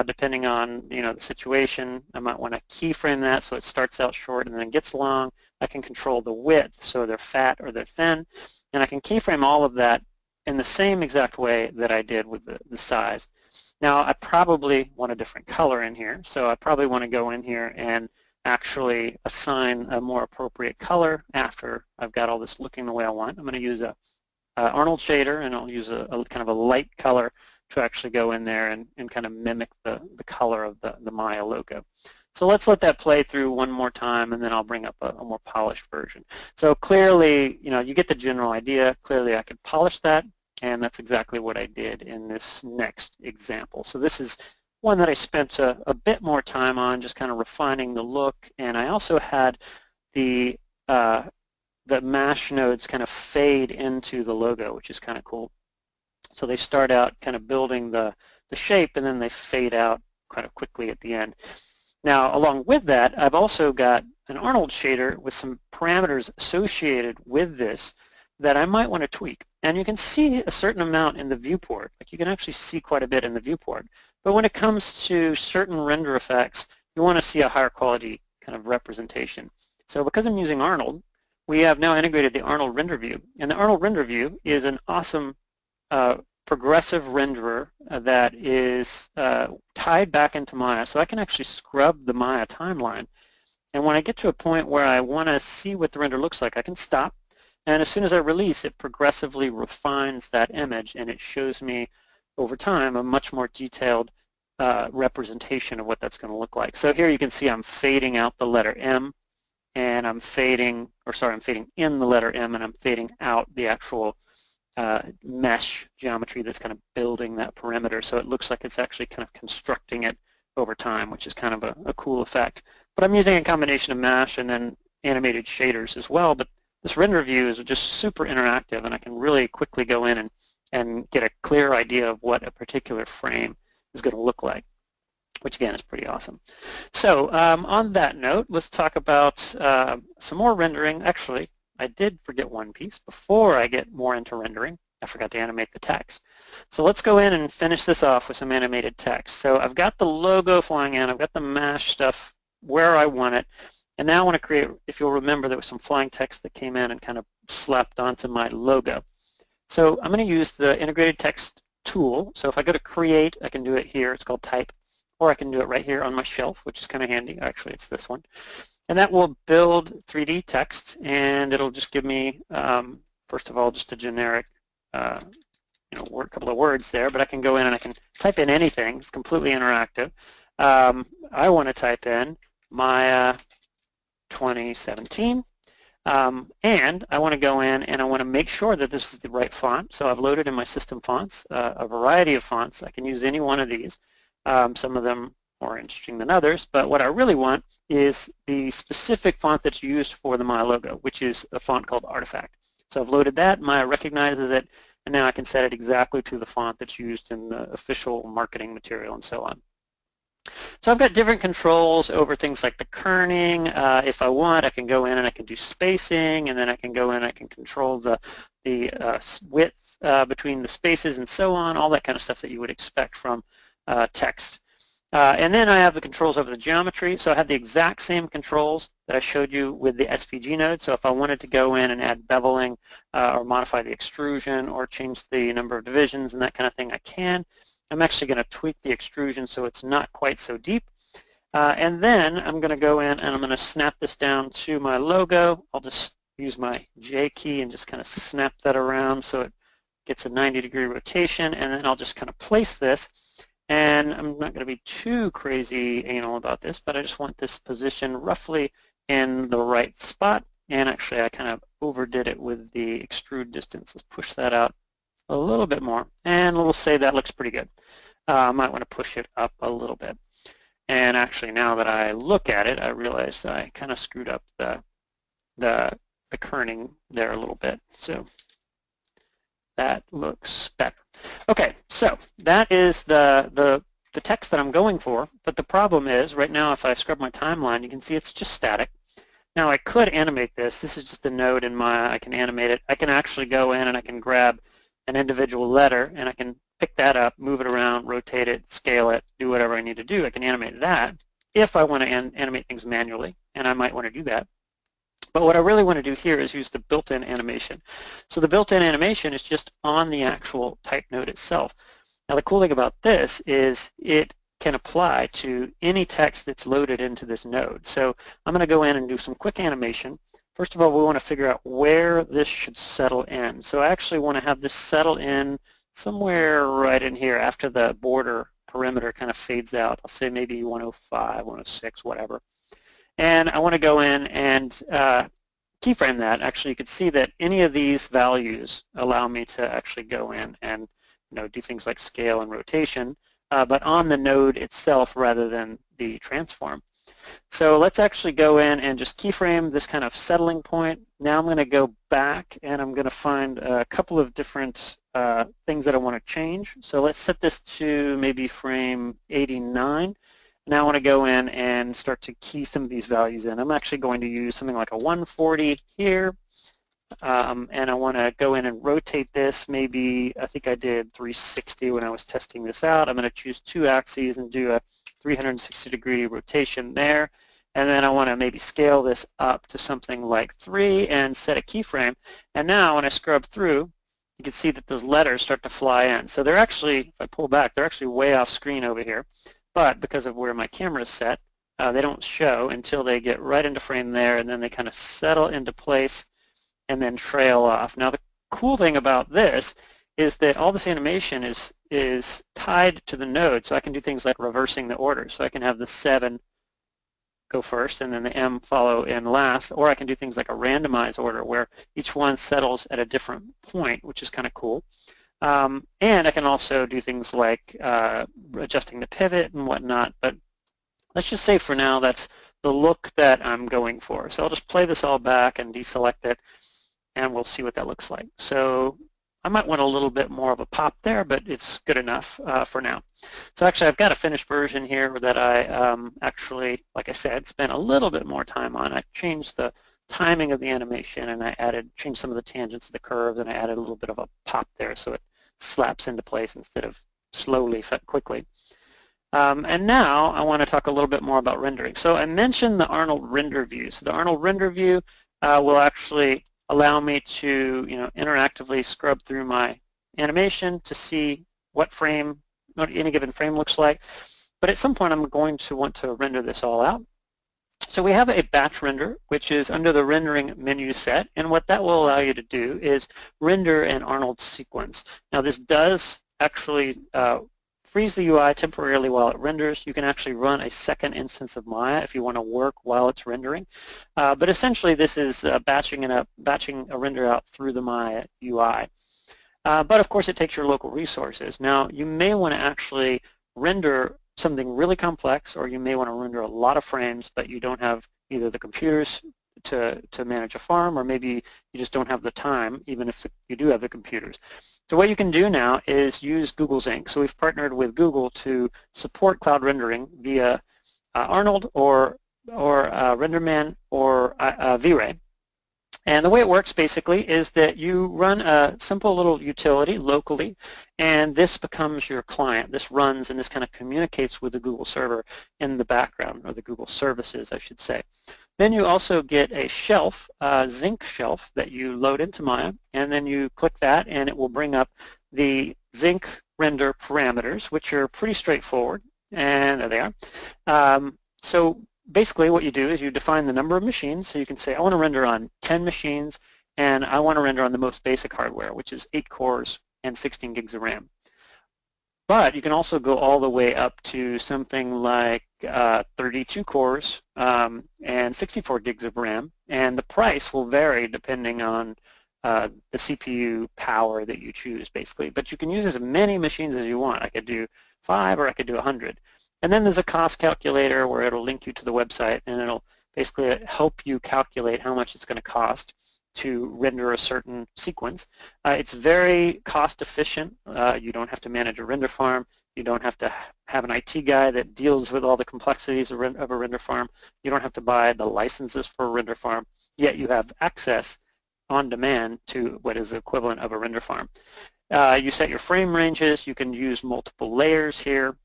depending on the situation. I might want to keyframe that so it starts out short and then gets long. I can control the width, so they're fat or they're thin. And I can keyframe all of that in the same exact way that I did with the size. Now I probably want a different color in here, so I probably want to go in here and actually assign a more appropriate color after I've got all this looking the way I want. I'm going to use a Arnold shader, and I'll use a kind of a light color to actually go in there and kind of mimic the color of the Maya logo. So let's let that play through one more time, and then I'll bring up a more polished version. So clearly, you get the general idea. Clearly I could polish that, and that's exactly what I did in this next example. So this is one that I spent a bit more time on, just kind of refining the look, and I also had the mesh nodes kind of fade into the logo, which is kind of cool. So they start out kind of building the shape, and then they fade out kind of quickly at the end. Now, along with that, I've also got an Arnold shader with some parameters associated with this that I might want to tweak. And you can see a certain amount in the viewport. Like you can actually see quite a bit in the viewport. But when it comes to certain render effects, you want to see a higher quality kind of representation. So because I'm using Arnold, we have now integrated the Arnold render view. And the Arnold render view is an awesome progressive renderer that is tied back into Maya. So I can actually scrub the Maya timeline. And when I get to a point where I want to see what the render looks like, I can stop. And as soon as I release, it progressively refines that image, and it shows me over time a much more detailed representation of what that's going to look like. So here you can see I'm fading out the letter M, and I'm fading in the letter M, and I'm fading out the actual mesh geometry that's kind of building that perimeter. So it looks like it's actually kind of constructing it over time, which is kind of a cool effect. But I'm using a combination of mesh and then animated shaders as well. But this render view is just super interactive, and I can really quickly go in and get a clear idea of what a particular frame is going to look like, which again is pretty awesome. So on that note, let's talk about some more rendering. Actually, I did forget one piece. Before I get more into rendering, I forgot to animate the text. So let's go in and finish this off with some animated text. So I've got the logo flying in, I've got the mesh stuff where I want it, and now I want to create, if you'll remember, there was some flying text that came in and kind of slapped onto my logo. So I'm going to use the integrated text tool. So if I go to create, I can do it here, it's called type, or I can do it right here on my shelf, which is kind of handy. Actually, it's this one. And that will build 3D text, and it'll just give me, first of all, just a generic couple of words there, but I can go in and I can type in anything. It's completely interactive. I want to type in Maya 2017, and I want to go in and I want to make sure that this is the right font. So I've loaded in my system fonts a variety of fonts. I can use any one of these. Some of them more interesting than others, but what I really want is the specific font that's used for the Maya logo, which is a font called Artifact. So I've loaded that, Maya recognizes it, and now I can set it exactly to the font that's used in the official marketing material and so on. So I've got different controls over things like the kerning. If I want, I can go in and I can do spacing, and then I can go in and I can control the width between the spaces and so on, all that kind of stuff that you would expect from text. And then I have the controls over the geometry. So I have the exact same controls that I showed you with the SVG node. So if I wanted to go in and add beveling or modify the extrusion or change the number of divisions and that kind of thing, I can. I'm actually going to tweak the extrusion so it's not quite so deep. And then I'm going to go in and I'm going to snap this down to my logo. I'll just use my J key and just kind of snap that around so it gets a 90-degree rotation, and then I'll just kind of place this. And I'm not going to be too crazy anal about this, but I just want this position roughly in the right spot. And actually, I kind of overdid it with the extrude distance. Let's push that out a little bit more. And we'll say that looks pretty good. I might want to push it up a little bit. And actually, now that I look at it, I realize I kind of screwed up the kerning there a little bit. So that looks better. Okay, so that is the text that I'm going for, but the problem is right now if I scrub my timeline, you can see it's just static. Now I could animate this. This is just a node in Maya. I can animate it. I can actually go in and I can grab an individual letter and I can pick that up, move it around, rotate it, scale it, do whatever I need to do. I can animate that if I want to animate things manually, and I might want to do that. But what I really want to do here is use the built-in animation. So the built-in animation is just on the actual type node itself. Now the cool thing about this is it can apply to any text that's loaded into this node. So I'm going to go in and do some quick animation. First of all, we want to figure out where this should settle in. So I actually want to have this settle in somewhere right in here after the border perimeter kind of fades out. I'll say maybe 105, 106, whatever. And I want to go in and keyframe that. Actually, you can see that any of these values allow me to actually go in and do things like scale and rotation, but on the node itself rather than the transform. So let's actually go in and just keyframe this kind of settling point. Now I'm going to go back and I'm going to find a couple of different things that I want to change. So let's set this to maybe frame 89. Now I want to go in and start to key some of these values in. I'm actually going to use something like a 140 here, and I want to go in and rotate this. Maybe I think I did 360 when I was testing this out. I'm going to choose 2 axes and do a 360-degree rotation there. And then I want to maybe scale this up to something like 3 and set a keyframe. And now when I scrub through, you can see that those letters start to fly in. So they're actually, if I pull back, they're actually way off screen over here. But because of where my camera is set, they don't show until they get right into frame there, and then they kind of settle into place and then trail off. Now the cool thing about this is that all this animation is tied to the node, so I can do things like reversing the order. So I can have the 7 go first and then the M follow in last, or I can do things like a randomized order where each one settles at a different point, which is kind of cool. And I can also do things like adjusting the pivot and whatnot, but let's just say for now that's the look that I'm going for. So I'll just play this all back and deselect it, and we'll see what that looks like. So I might want a little bit more of a pop there, but it's good enough for now. So actually I've got a finished version here that I actually, like I said, spent a little bit more time on. I changed the timing of the animation, and I changed some of the tangents of the curves, and I added a little bit of a pop there so it slaps into place instead of slowly, quickly. And now I want to talk a little bit more about rendering. So I mentioned the Arnold render view. So the Arnold render view will actually allow me to, interactively scrub through my animation to see what any given frame looks like. But at some point I'm going to want to render this all out. So we have a batch render, which is under the rendering menu set, and what that will allow you to do is render an Arnold sequence. Now this does actually freeze the UI temporarily while it renders. You can actually run a second instance of Maya if you want to work while it's rendering. But essentially this is batching a render out through the Maya UI. But of course it takes your local resources. Now you may want to actually render something really complex, or you may want to render a lot of frames, but you don't have either the computers to manage a farm, or maybe you just don't have the time, even if you do have the computers. So what you can do now is use Google's Ink. So we've partnered with Google to support cloud rendering via Arnold or RenderMan or V-Ray. And the way it works basically is that you run a simple little utility locally, and this becomes your client. This runs and this kind of communicates with the Google server in the background, or the Google services, I should say. Then you also get a shelf, a Zinc shelf that you load into Maya, and then you click that and it will bring up the Zinc render parameters, which are pretty straightforward, and there they are. So basically what you do is you define the number of machines, so you can say I want to render on 10 machines, and I want to render on the most basic hardware, which is 8 cores and 16 gigs of RAM. But you can also go all the way up to something like 32 cores and 64 gigs of RAM, and the price will vary depending on the CPU power that you choose, basically. But you can use as many machines as you want. I could do 5 or I could do 100. And then there's a cost calculator where it'll link you to the website, and it'll basically help you calculate how much it's going to cost to render a certain sequence. It's very cost efficient. You don't have to manage a render farm. You don't have to have an IT guy that deals with all the complexities of a render farm. You don't have to buy the licenses for a render farm, yet you have access on demand to what is the equivalent of a render farm. You set your frame ranges. You can use multiple layers here.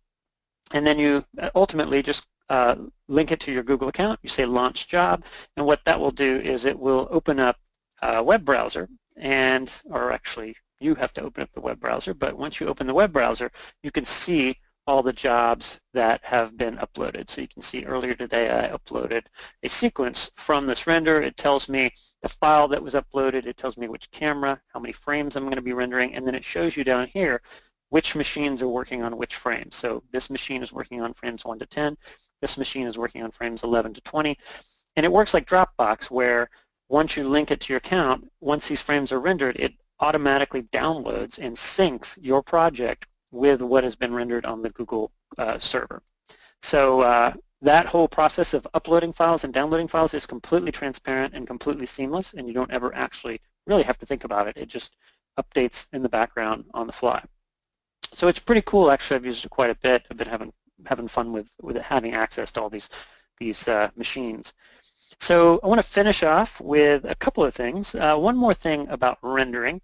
And then you ultimately just link it to your Google account. You say launch job, and what that will do is it will open up a web browser, or actually you have to open up the web browser, but once you open the web browser, you can see all the jobs that have been uploaded. So you can see earlier today I uploaded a sequence from this render. It tells me the file that was uploaded, it tells me which camera, how many frames I'm going to be rendering, and then it shows you down here which machines are working on which frames. So this machine is working on frames 1 to 10, this machine is working on frames 11 to 20, and it works like Dropbox, where once you link it to your account, once these frames are rendered, it automatically downloads and syncs your project with what has been rendered on the Google server. So that whole process of uploading files and downloading files is completely transparent and completely seamless, and you don't ever actually really have to think about it. It just updates in the background on the fly. So it's pretty cool. Actually, I've used it quite a bit. I've been having fun with having access to all these machines. So I want to finish off with a couple of things. One more thing about rendering.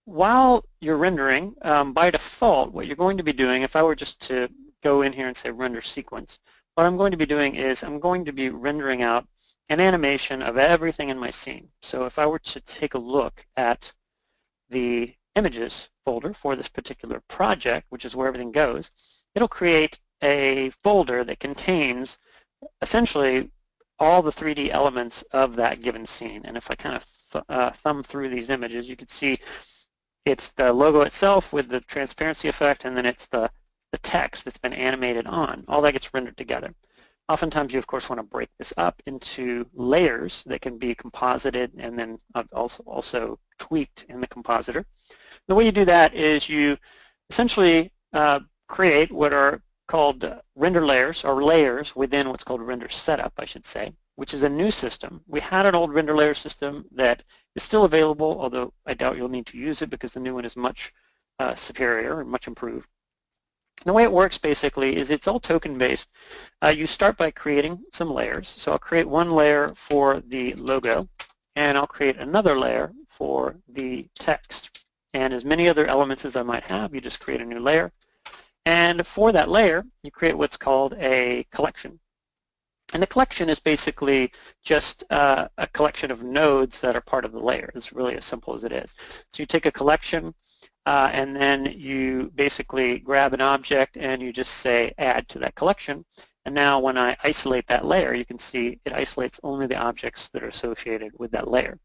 While you're rendering, by default, what you're going to be doing, if I were just to go in here and say render sequence, what I'm going to be doing is I'm going to be rendering out an animation of everything in my scene. So if I were to take a look at the images folder for this particular project, which is where everything goes, it'll create a folder that contains essentially all the 3D elements of that given scene. And if I kind of thumb through these images, you can see it's the logo itself with the transparency effect, and then it's the text that's been animated on. All that gets rendered together. Oftentimes you of course want to break this up into layers that can be composited and then also tweaked in the compositor. The way you do that is you essentially create what are called render layers, or layers within what's called render setup, I should say, which is a new system. We had an old render layer system that is still available, although I doubt you'll need to use it because the new one is much superior and much improved. And the way it works basically is it's all token based. You start by creating some layers. So I'll create one layer for the logo, and I'll create another layer for the text. And as many other elements as I might have, you just create a new layer. And for that layer, you create what's called a collection. And the collection is basically just a collection of nodes that are part of the layer. It's really as simple as it is. So you take a collection, and then you basically grab an object and you just say add to that collection. And now when I isolate that layer, you can see it isolates only the objects that are associated with that layer.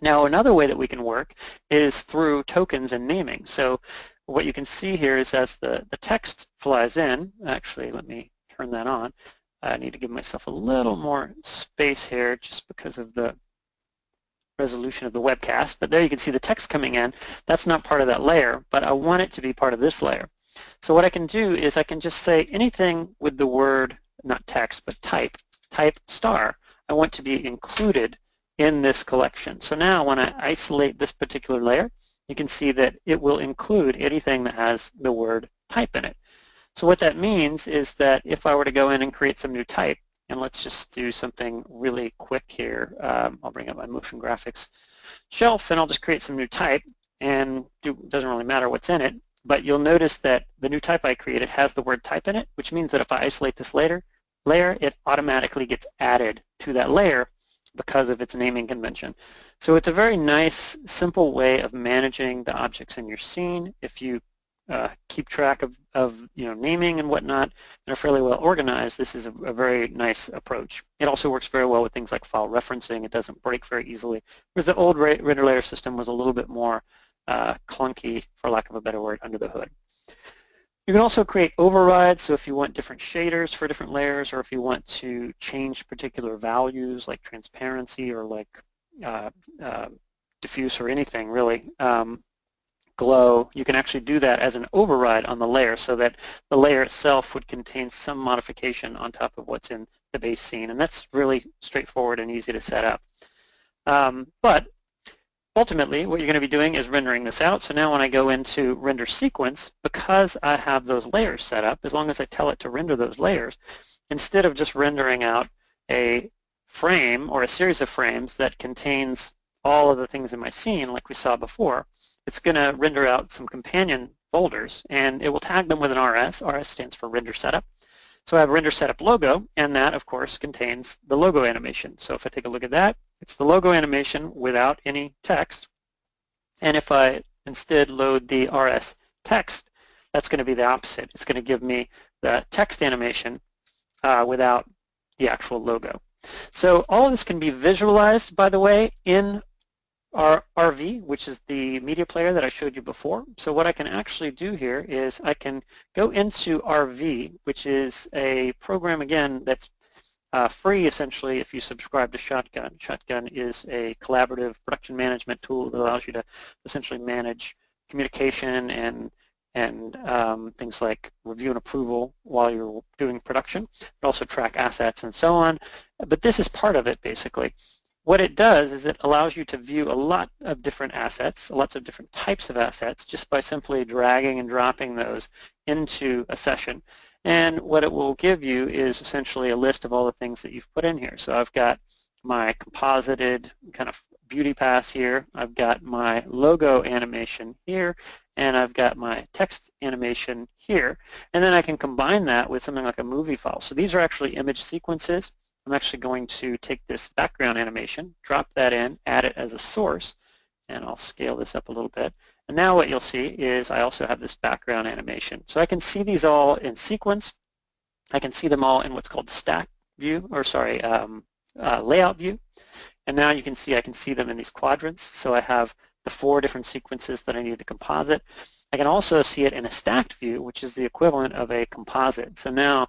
Now another way that we can work is through tokens and naming. So what you can see here is as the text flies in, actually let me turn that on. I need to give myself a little more space here just because of the resolution of the webcast. But there you can see the text coming in. That's not part of that layer, but I want it to be part of this layer. So what I can do is I can just say anything with the word, not text, but type star, I want to be included in this collection. So now when I isolate this particular layer, you can see that it will include anything that has the word type in it. So what that means is that if I were to go in and create some new type, and let's just do something really quick here. I'll bring up my motion graphics shelf and I'll just create some new type, and it doesn't really matter what's in it, but you'll notice that the new type I created has the word type in it, which means that if I isolate this layer, it automatically gets added to that layer because of its naming convention. So it's a very nice, simple way of managing the objects in your scene. If you keep track of naming and whatnot and are fairly well organized, this is a very nice approach. It also works very well with things like file referencing. It doesn't break very easily, whereas the old render layer system was a little bit more clunky, for lack of a better word, under the hood. You can also create overrides, so if you want different shaders for different layers, or if you want to change particular values like transparency or like diffuse or anything really, glow, you can actually do that as an override on the layer so that the layer itself would contain some modification on top of what's in the base scene, and that's really straightforward and easy to set up. But ultimately, what you're going to be doing is rendering this out. So now when I go into render sequence, because I have those layers set up, as long as I tell it to render those layers, instead of just rendering out a frame or a series of frames that contains all of the things in my scene like we saw before, it's going to render out some companion folders, and it will tag them with an RS. RS stands for render setup. So I have render setup logo, and that of course contains the logo animation. So if I take a look at that, it's the logo animation without any text. And if I instead load the RS text, that's going to be the opposite. It's going to give me the text animation without the actual logo. So all of this can be visualized, by the way, in our RV, which is the media player that I showed you before. So what I can actually do here is I can go into RV, which is a program, again, that's free essentially if you subscribe to Shotgun. Shotgun is a collaborative production management tool that allows you to essentially manage communication and things like review and approval while you're doing production, but also track assets and so on. But this is part of it basically. What it does is it allows you to view a lot of different assets, lots of different types of assets, just by simply dragging and dropping those into a session. And what it will give you is essentially a list of all the things that you've put in here. So I've got my composited kind of beauty pass here. I've got my logo animation here, and I've got my text animation here. And then I can combine that with something like a movie file. So these are actually image sequences. I'm actually going to take this background animation, drop that in, add it as a source, and I'll scale this up a little bit. And now what you'll see is I also have this background animation. So I can see these all in sequence. I can see them all in what's called stack view, or sorry, layout view. And now you can see I can see them in these quadrants. So I have the 4 different sequences that I need to composite. I can also see it in a stacked view, which is the equivalent of a composite. So now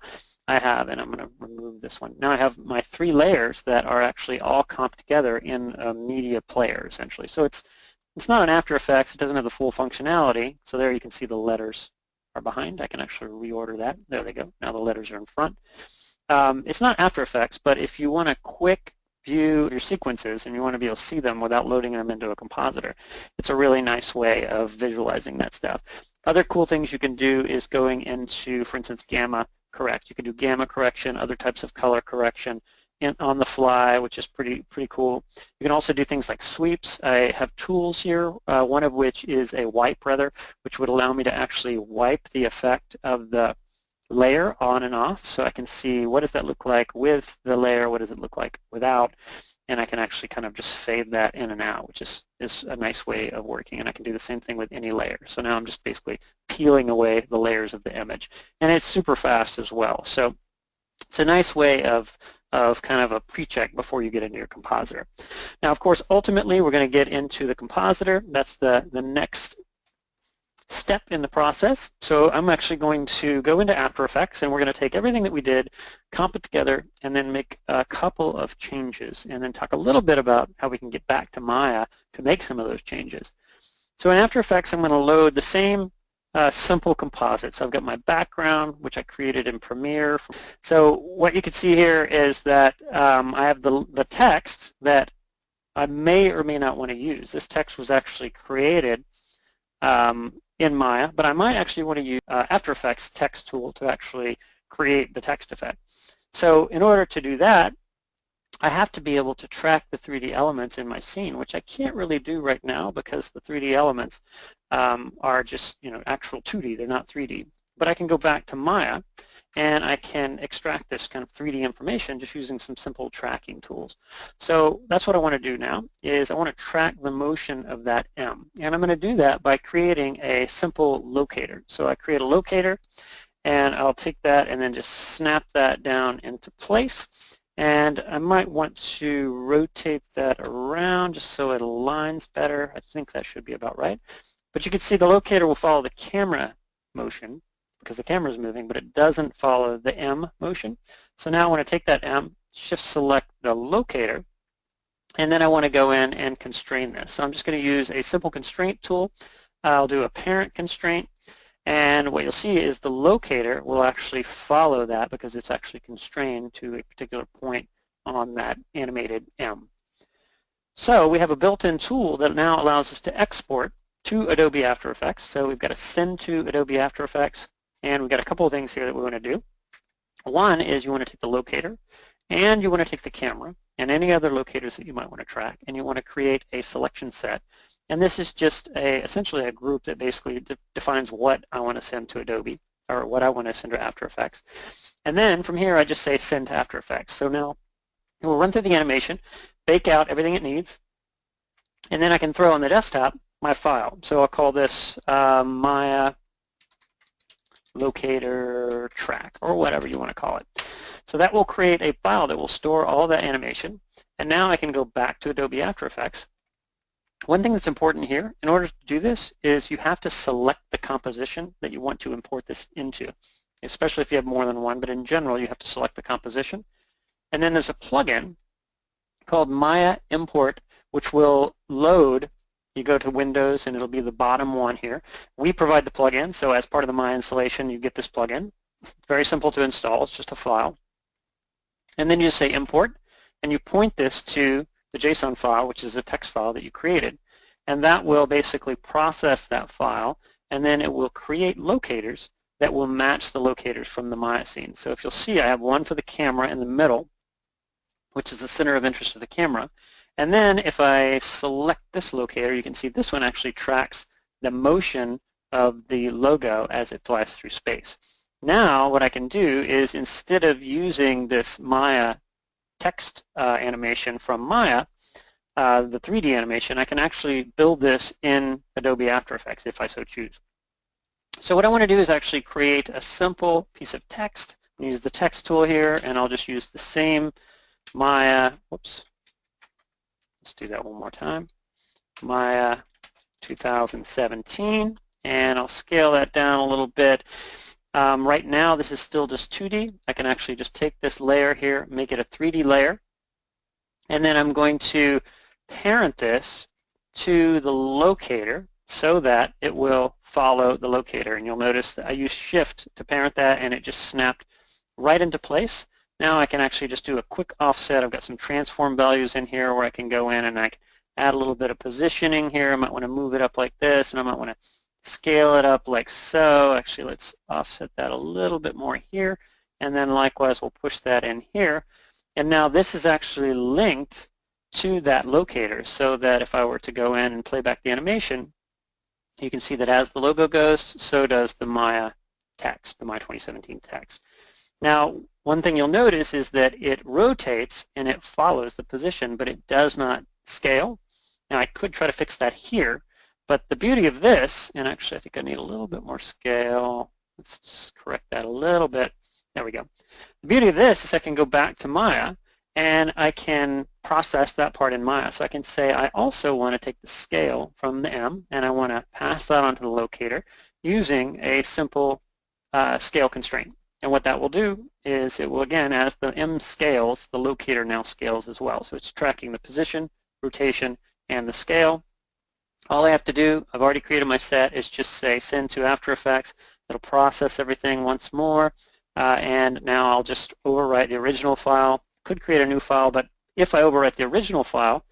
I have, and I'm going to remove this one, now I have my 3 layers that are actually all comped together in a media player, essentially. So it's not an After Effects. It doesn't have the full functionality. So there you can see the letters are behind. I can actually reorder that. There they go. Now the letters are in front. It's not After Effects, but if you want a quick view your sequences and you want to be able to see them without loading them into a compositor, it's a really nice way of visualizing that stuff. Other cool things you can do is going into, for instance, gamma correct. You can do gamma correction, other types of color correction on the fly, which is pretty cool. You can also do things like sweeps. I have tools here, one of which is a wipe, rather, which would allow me to actually wipe the effect of the layer on and off, so I can see what does that look like with the layer, what does it look like without, and I can actually kind of just fade that in and out, which is a nice way of working. And I can do the same thing with any layer. So now I'm just basically peeling away the layers of the image, and it's super fast as well. So it's a nice way of kind of a pre-check before you get into your compositor. Now, of course, ultimately we're going to get into the compositor. That's the next step in the process. So I'm actually going to go into After Effects, and we're going to take everything that we did, comp it together, and then make a couple of changes, and then talk a little bit about how we can get back to Maya to make some of those changes. So in After Effects, I'm going to load the same simple composite. So I've got my background, which I created in Premiere. So what you can see here is that I have the text that I may or may not want to use. This text was actually created in Maya, but I might actually want to use After Effects text tool to actually create the text effect. So in order to do that, I have to be able to track the 3D elements in my scene, which I can't really do right now because the 3D elements are just, actual 2D. They're not 3D. But I can go back to Maya, and I can extract this kind of 3D information just using some simple tracking tools. So that's what I want to do now, is I want to track the motion of that M. And I'm going to do that by creating a simple locator. So I create a locator, and I'll take that and then just snap that down into place. And I might want to rotate that around just so it aligns better. I think that should be about right. But you can see the locator will follow the camera motion because the camera is moving, but it doesn't follow the M motion. So now I want to take that M, shift select the locator, and then I want to go in and constrain this. So I'm just going to use a simple constraint tool. I'll do a parent constraint, and what you'll see is the locator will actually follow that because it's actually constrained to a particular point on that animated M. So we have a built-in tool that now allows us to export to Adobe After Effects. So we've got to send to Adobe After Effects, and we've got a couple of things here that we want to do. One is you want to take the locator, and you want to take the camera, and any other locators that you might want to track, and you want to create a selection set. And this is just essentially a group that basically defines what I want to send to Adobe, or what I want to send to After Effects. And then from here I just say send to After Effects. So now it will run through the animation, bake out everything it needs, and then I can throw on the desktop my file. So I'll call this Maya locator track, or whatever you want to call it. So that will create a file that will store all that animation, and now I can go back to Adobe After Effects. One thing that's important here, in order to do this, is you have to select the composition that you want to import this into, especially if you have more than one, but in general you have to select the composition. And then there's a plugin called Maya Import, which will load. You go to Windows and it'll be the bottom one here. We provide the plugin, so as part of the Maya installation you get this plugin. Very simple to install, it's just a file. And then you just say import, and you point this to the JSON file, which is a text file that you created, and that will basically process that file, and then it will create locators that will match the locators from the Maya scene. So if you'll see, I have one for the camera in the middle, which is the center of interest of the camera. And then if I select this locator, you can see this one actually tracks the motion of the logo as it flies through space. Now what I can do is, instead of using this Maya text animation from Maya, the 3D animation, I can actually build this in Adobe After Effects if I so choose. So what I want to do is actually create a simple piece of text. Use the text tool here, and I'll just use the same Maya, whoops, let's do that one more time, Maya 2017, and I'll scale that down a little bit. Right now this is still just 2D. I can actually just take this layer here, make it a 3D layer, and then I'm going to parent this to the locator so that it will follow the locator. And you'll notice that I use Shift to parent that, and it just snapped right into place. Now I can actually just do a quick offset. I've got some transform values in here where I can go in and I can add a little bit of positioning here. I might want to move it up like this, and I might want to scale it up like so. Actually, let's offset that a little bit more here, and then likewise we'll push that in here. And now this is actually linked to that locator, so that if I were to go in and play back the animation, you can see that as the logo goes, so does the Maya text, the Maya 2017 text. Now, one thing you'll notice is that it rotates and it follows the position, but it does not scale. Now, I could try to fix that here, but the beauty of this, and actually I think I need a little bit more scale. Let's just correct that a little bit. There we go. The beauty of this is I can go back to Maya and I can process that part in Maya. So I can say I also want to take the scale from the M and I want to pass that onto the locator using a simple scale constraint. And what that will do is it will, again, as the M scales, the locator now scales as well. So it's tracking the position, rotation, and the scale. All I have to do, I've already created my set, is just say send to After Effects. It'll process everything once more, and now I'll just overwrite the original file. Could create a new file, but if I overwrite the original file,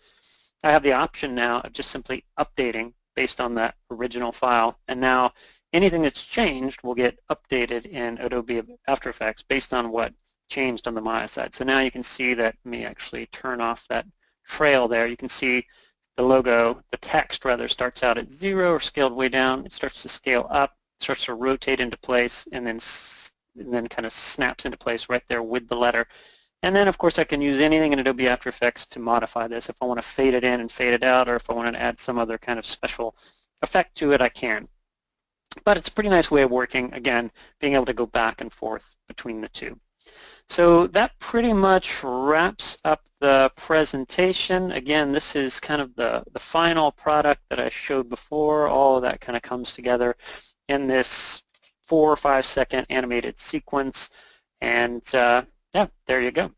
I have the option now of just simply updating based on that original file. And now anything that's changed will get updated in Adobe After Effects based on what changed on the Maya side. So now you can see that, let me actually turn off that trail there. You can see the logo, the text rather, starts out at 0 or scaled way down. It starts to scale up, starts to rotate into place, and then kind of snaps into place right there with the letter. And then, of course, I can use anything in Adobe After Effects to modify this. If I want to fade it in and fade it out, or if I want to add some other kind of special effect to it, I can. But it's a pretty nice way of working, again, being able to go back and forth between the two. So that pretty much wraps up the presentation. Again, this is kind of the final product that I showed before. All of that kind of comes together in this 4 or 5 second animated sequence. And yeah, there you go.